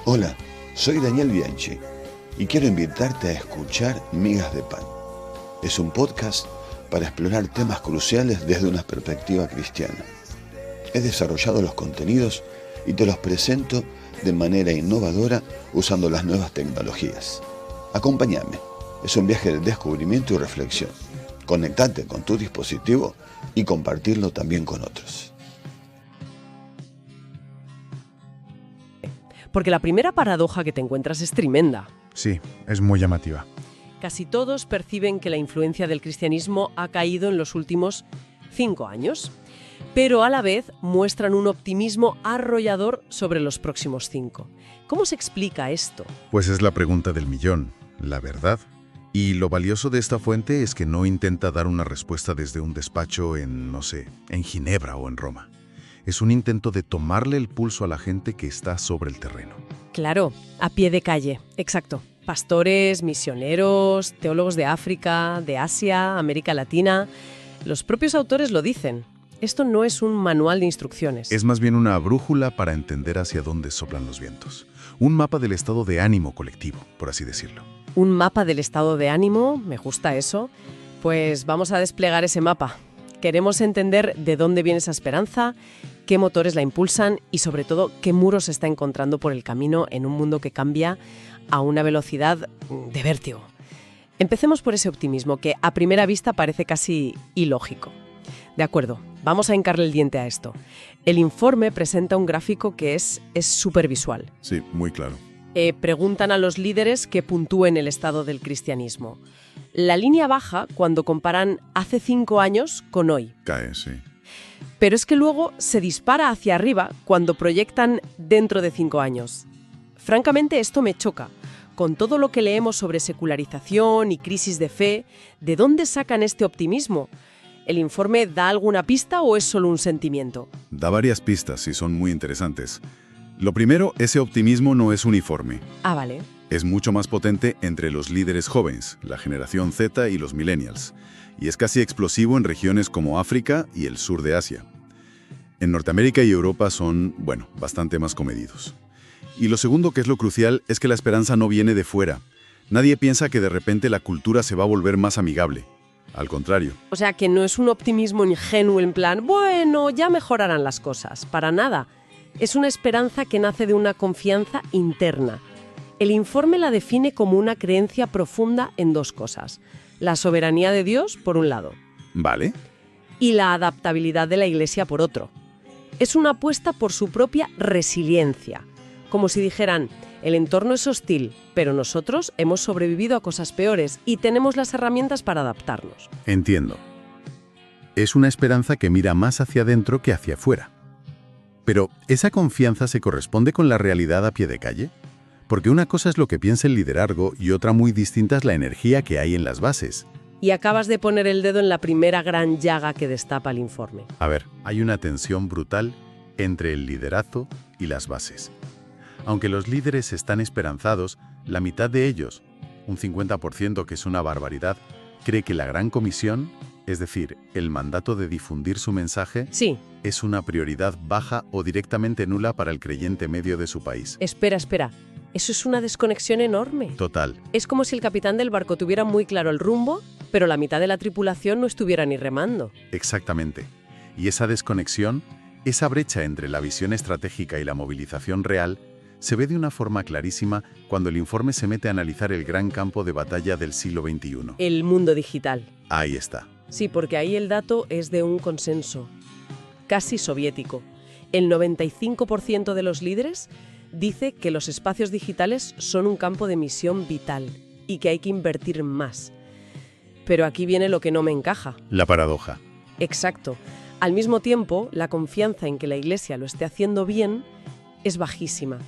Hola, soy Daniel Bianchi y quiero invitarte a escuchar Migas de Pan. Es un podcast para explorar temas cruciales desde una perspectiva cristiana. He desarrollado los contenidos y te los presento de manera innovadora usando las nuevas tecnologías. Acompáñame, es un viaje de descubrimiento y reflexión. Conectate con tu dispositivo y compartirlo también con otros. Porque la primera paradoja que te encuentras es tremenda. Sí, es muy llamativa. Casi todos perciben que la influencia del cristianismo ha caído en los últimos 5 años, pero a la vez muestran un optimismo arrollador sobre los próximos 5. ¿Cómo se explica esto? Pues es la pregunta del millón, la verdad. Y lo valioso de esta fuente es que no intenta dar una respuesta desde un despacho en, no sé, en Ginebra o en Roma. Es un intento de tomarle el pulso a la gente que está sobre el terreno. Claro, a pie de calle, exacto. Pastores, misioneros, teólogos de África, de Asia, América Latina. Los propios autores lo dicen. Esto no es un manual de instrucciones. Es más bien una brújula para entender hacia dónde soplan los vientos. Un mapa del estado de ánimo colectivo, por así decirlo. Un mapa del estado de ánimo, me gusta eso. Pues vamos a desplegar ese mapa. Queremos entender de dónde viene esa esperanza, qué motores la impulsan y sobre todo qué muros se está encontrando por el camino en un mundo que cambia a una velocidad de vértigo. Empecemos por ese optimismo que a primera vista parece casi ilógico. De acuerdo, vamos a hincarle el diente a esto. El informe presenta un gráfico que es súper visual. Sí, muy claro. Preguntan a los líderes que puntúen el estado del cristianismo. La línea baja cuando comparan hace 5 años con hoy. Cae, sí. Pero es que luego se dispara hacia arriba cuando proyectan dentro de 5 años. Francamente, esto me choca. Con todo lo que leemos sobre secularización y crisis de fe, ¿de dónde sacan este optimismo? ¿El informe da alguna pista o es solo un sentimiento? Da varias pistas y son muy interesantes. Lo primero, ese optimismo no es uniforme. Ah, vale. Es mucho más potente entre los líderes jóvenes, la generación Z y los millennials, y es casi explosivo en regiones como África y el sur de Asia. En Norteamérica y Europa son, bastante más comedidos. Y lo segundo, que es lo crucial, es que la esperanza no viene de fuera. Nadie piensa que de repente la cultura se va a volver más amigable. Al contrario. O sea, que no es un optimismo ingenuo en plan, bueno, ya mejorarán las cosas. Para nada. Es una esperanza que nace de una confianza interna. El informe la define como una creencia profunda en 2 cosas. La soberanía de Dios, por un lado. Vale. Y la adaptabilidad de la Iglesia, por otro. Es una apuesta por su propia resiliencia. Como si dijeran, el entorno es hostil, pero nosotros hemos sobrevivido a cosas peores y tenemos las herramientas para adaptarnos. Entiendo. Es una esperanza que mira más hacia adentro que hacia afuera. Pero, ¿esa confianza se corresponde con la realidad a pie de calle? Porque una cosa es lo que piensa el liderazgo y otra muy distinta es la energía que hay en las bases. Y acabas de poner el dedo en la primera gran llaga que destapa el informe. A ver, hay una tensión brutal entre el liderazgo y las bases. Aunque los líderes están esperanzados, la mitad de ellos, un 50%, que es una barbaridad, cree que la gran comisión, es decir, el mandato de difundir su mensaje, Sí. es una prioridad baja o directamente nula para el creyente medio de su país. Espera. Eso es una desconexión enorme. Total. Es como si el capitán del barco tuviera muy claro el rumbo, pero la mitad de la tripulación no estuviera ni remando. Exactamente. Y esa desconexión, esa brecha entre la visión estratégica y la movilización real, se ve de una forma clarísima cuando el informe se mete a analizar el gran campo de batalla del siglo XXI. El mundo digital. Ahí está. Sí, porque ahí el dato es de un consenso casi soviético. El 95% de los líderes dice que los espacios digitales son un campo de misión vital y que hay que invertir más. Pero aquí viene lo que no me encaja. La paradoja. Exacto. Al mismo tiempo, la confianza en que la Iglesia lo esté haciendo bien es bajísima.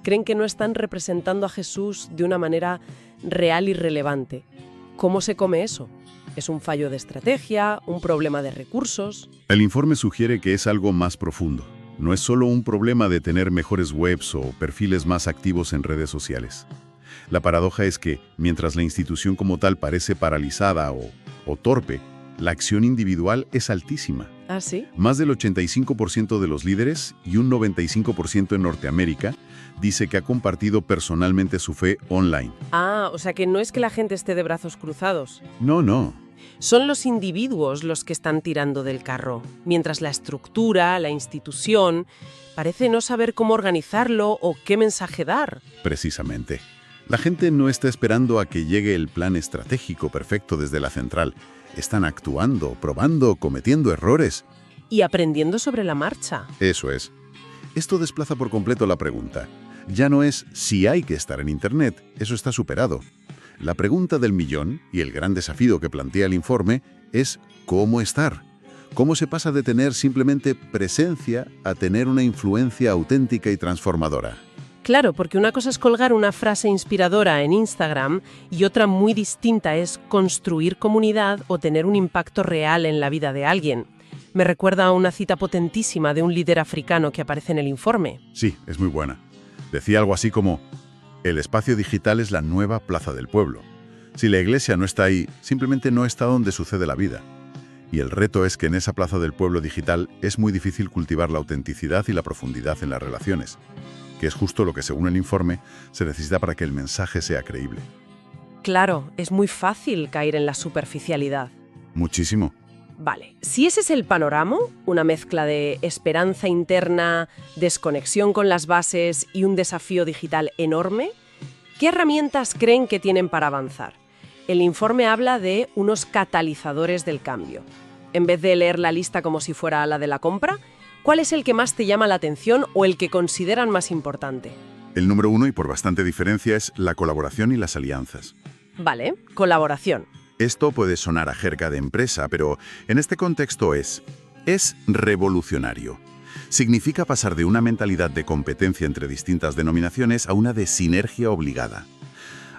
Creen que no están representando a Jesús de una manera real y relevante. ¿Cómo se come eso? ¿Es un fallo de estrategia? ¿Un problema de recursos? El informe sugiere que es algo más profundo. No es solo un problema de tener mejores webs o perfiles más activos en redes sociales. La paradoja es que, mientras la institución como tal parece paralizada o torpe, La acción individual es altísima. ¿Ah, sí? Más del 85% de los líderes y un 95% en Norteamérica dice que ha compartido personalmente su fe online. Ah, o sea que no es que la gente esté de brazos cruzados. No. Son los individuos los que están tirando del carro, mientras la estructura, la institución, parece no saber cómo organizarlo o qué mensaje dar. Precisamente. La gente no está esperando a que llegue el plan estratégico perfecto desde la central. Están actuando, probando, cometiendo errores. Y aprendiendo sobre la marcha. Eso es. Esto desplaza por completo la pregunta. Ya no es si hay que estar en Internet, eso está superado. La pregunta del millón, y el gran desafío que plantea el informe, es ¿cómo estar? ¿Cómo se pasa de tener simplemente presencia a tener una influencia auténtica y transformadora? Claro, porque una cosa es colgar una frase inspiradora en Instagram y otra muy distinta es construir comunidad o tener un impacto real en la vida de alguien. Me recuerda a una cita potentísima de un líder africano que aparece en el informe. Sí, es muy buena. Decía algo así como: el espacio digital es la nueva plaza del pueblo. Si la iglesia no está ahí, simplemente no está donde sucede la vida. Y el reto es que en esa plaza del pueblo digital es muy difícil cultivar la autenticidad y la profundidad en las relaciones, que es justo lo que, según el informe, se necesita para que el mensaje sea creíble. Claro, es muy fácil caer en la superficialidad. Muchísimo. Vale, si ese es el panorama, una mezcla de esperanza interna, desconexión con las bases y un desafío digital enorme, ¿qué herramientas creen que tienen para avanzar? El informe habla de unos catalizadores del cambio. En vez de leer la lista como si fuera la de la compra, ¿cuál es el que más te llama la atención o el que consideran más importante? El número 1, y por bastante diferencia, es la colaboración y las alianzas. Vale, colaboración. Esto puede sonar a jerga de empresa, pero en este contexto es revolucionario. Significa pasar de una mentalidad de competencia entre distintas denominaciones a una de sinergia obligada.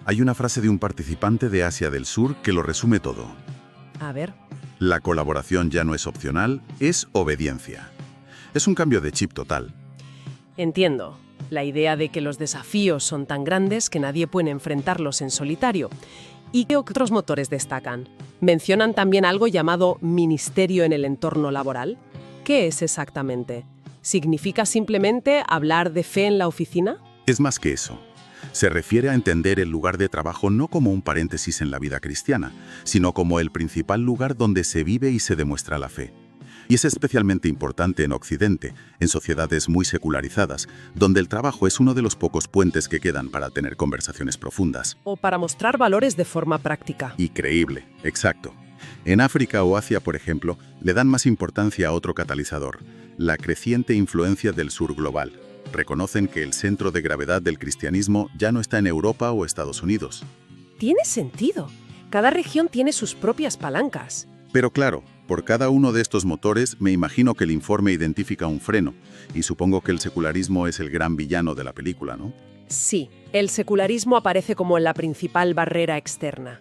Hay una frase de un participante de Asia del Sur que lo resume todo. A ver. La colaboración ya no es opcional, es obediencia. Es un cambio de chip total. Entiendo. La idea de que los desafíos son tan grandes que nadie puede enfrentarlos en solitario. ¿Y qué otros motores destacan? ¿Mencionan también algo llamado ministerio en el entorno laboral? ¿Qué es exactamente? ¿Significa simplemente hablar de fe en la oficina? Es más que eso. Se refiere a entender el lugar de trabajo no como un paréntesis en la vida cristiana, sino como el principal lugar donde se vive y se demuestra la fe. Y es especialmente importante en Occidente, en sociedades muy secularizadas, donde el trabajo es uno de los pocos puentes que quedan para tener conversaciones profundas. O para mostrar valores de forma práctica. Y creíble, exacto. En África o Asia, por ejemplo, le dan más importancia a otro catalizador, la creciente influencia del sur global. Reconocen que el centro de gravedad del cristianismo ya no está en Europa o Estados Unidos. Tiene sentido. Cada región tiene sus propias palancas. Pero claro, por cada uno de estos motores me imagino que el informe identifica un freno, y supongo que el secularismo es el gran villano de la película, ¿no? Sí, el secularismo aparece como la principal barrera externa.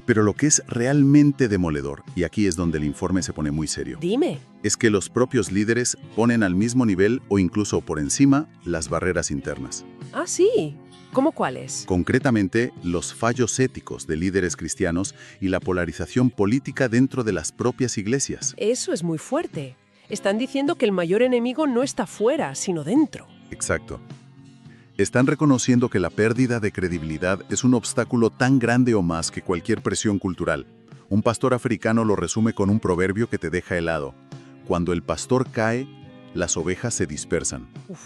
Pero lo que es realmente demoledor, y aquí es donde el informe se pone muy serio, Dime. es que los propios líderes ponen al mismo nivel o incluso por encima las barreras internas. Ah, sí. ¿Cómo cuáles? Concretamente, los fallos éticos de líderes cristianos y la polarización política dentro de las propias iglesias. Eso es muy fuerte. Están diciendo que el mayor enemigo no está fuera, sino dentro. Exacto. Están reconociendo que la pérdida de credibilidad es un obstáculo tan grande o más que cualquier presión cultural. Un pastor africano lo resume con un proverbio que te deja helado. Cuando el pastor cae, las ovejas se dispersan. Uf.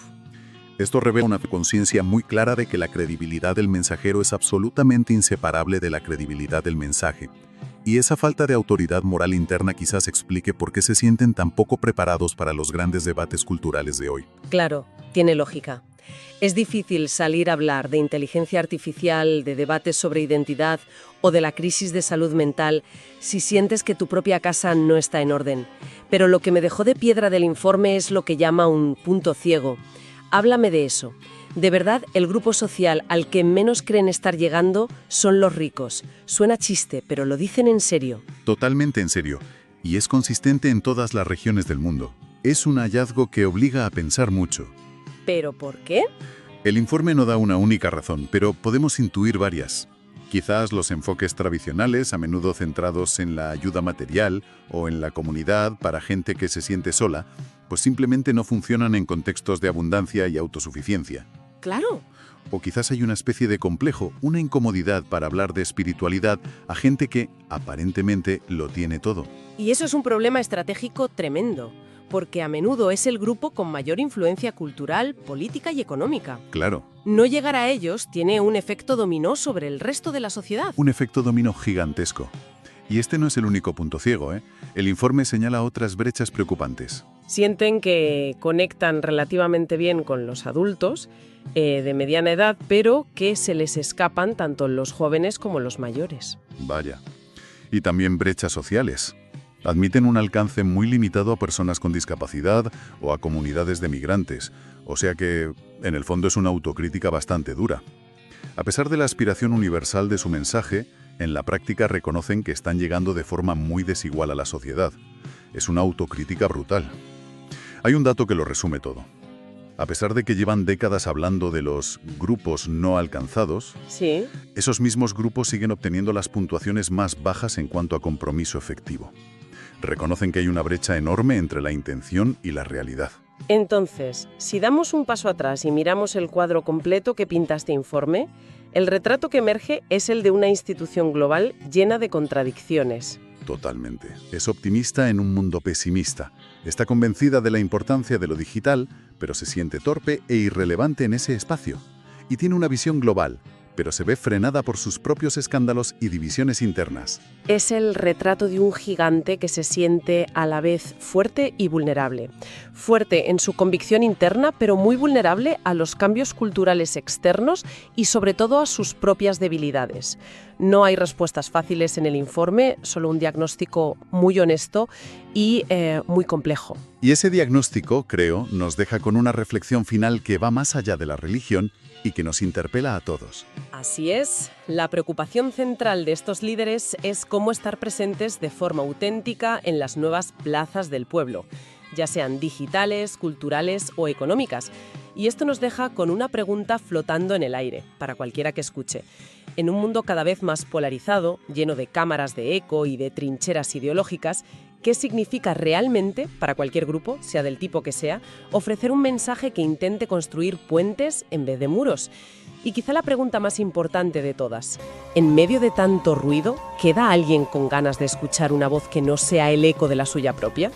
Esto revela una conciencia muy clara de que la credibilidad del mensajero es absolutamente inseparable de la credibilidad del mensaje. Y esa falta de autoridad moral interna quizás explique por qué se sienten tan poco preparados para los grandes debates culturales de hoy. Claro, tiene lógica. Es difícil salir a hablar de inteligencia artificial, de debates sobre identidad o de la crisis de salud mental si sientes que tu propia casa no está en orden. Pero lo que me dejó de piedra del informe es lo que llama un punto ciego. Háblame de eso. De verdad, el grupo social al que menos creen estar llegando son los ricos. Suena chiste, pero lo dicen en serio. Totalmente en serio. Y es consistente en todas las regiones del mundo. Es un hallazgo que obliga a pensar mucho. ¿Pero por qué? El informe no da una única razón, pero podemos intuir varias. Quizás los enfoques tradicionales, a menudo centrados en la ayuda material o en la comunidad para gente que se siente sola, pues simplemente no funcionan en contextos de abundancia y autosuficiencia. Claro. O quizás hay una especie de complejo, una incomodidad para hablar de espiritualidad a gente que, aparentemente, lo tiene todo. Y eso es un problema estratégico tremendo, porque a menudo es el grupo con mayor influencia cultural, política y económica. Claro. No llegar a ellos tiene un efecto dominó sobre el resto de la sociedad. Un efecto dominó gigantesco. Y este no es el único punto ciego, ¿eh? El informe señala otras brechas preocupantes. Sienten que conectan relativamente bien con los adultos de mediana edad, pero que se les escapan tanto los jóvenes como los mayores. Vaya. Y también brechas sociales. Admiten un alcance muy limitado a personas con discapacidad o a comunidades de migrantes, o sea que, en el fondo, es una autocrítica bastante dura. A pesar de la aspiración universal de su mensaje, en la práctica reconocen que están llegando de forma muy desigual a la sociedad. Es una autocrítica brutal. Hay un dato que lo resume todo. A pesar de que llevan décadas hablando de los grupos no alcanzados, Sí. esos mismos grupos siguen obteniendo las puntuaciones más bajas en cuanto a compromiso efectivo. Reconocen que hay una brecha enorme entre la intención y la realidad. Entonces, si damos un paso atrás y miramos el cuadro completo que pinta este informe, el retrato que emerge es el de una institución global llena de contradicciones. Totalmente. Es optimista en un mundo pesimista. Está convencida de la importancia de lo digital, pero se siente torpe e irrelevante en ese espacio. Y tiene una visión global, pero se ve frenada por sus propios escándalos y divisiones internas. Es el retrato de un gigante que se siente a la vez fuerte y vulnerable. Fuerte en su convicción interna, pero muy vulnerable a los cambios culturales externos y sobre todo a sus propias debilidades. No hay respuestas fáciles en el informe, solo un diagnóstico muy honesto y muy complejo. Y ese diagnóstico, creo, nos deja con una reflexión final que va más allá de la religión y que nos interpela a todos. Así es, la preocupación central de estos líderes es cómo estar presentes de forma auténtica en las nuevas plazas del pueblo, ya sean digitales, culturales o económicas. Y esto nos deja con una pregunta flotando en el aire, para cualquiera que escuche. En un mundo cada vez más polarizado, lleno de cámaras de eco y de trincheras ideológicas, ¿qué significa realmente, para cualquier grupo, sea del tipo que sea, ofrecer un mensaje que intente construir puentes en vez de muros? Y quizá la pregunta más importante de todas, ¿en medio de tanto ruido, queda alguien con ganas de escuchar una voz que no sea el eco de la suya propia?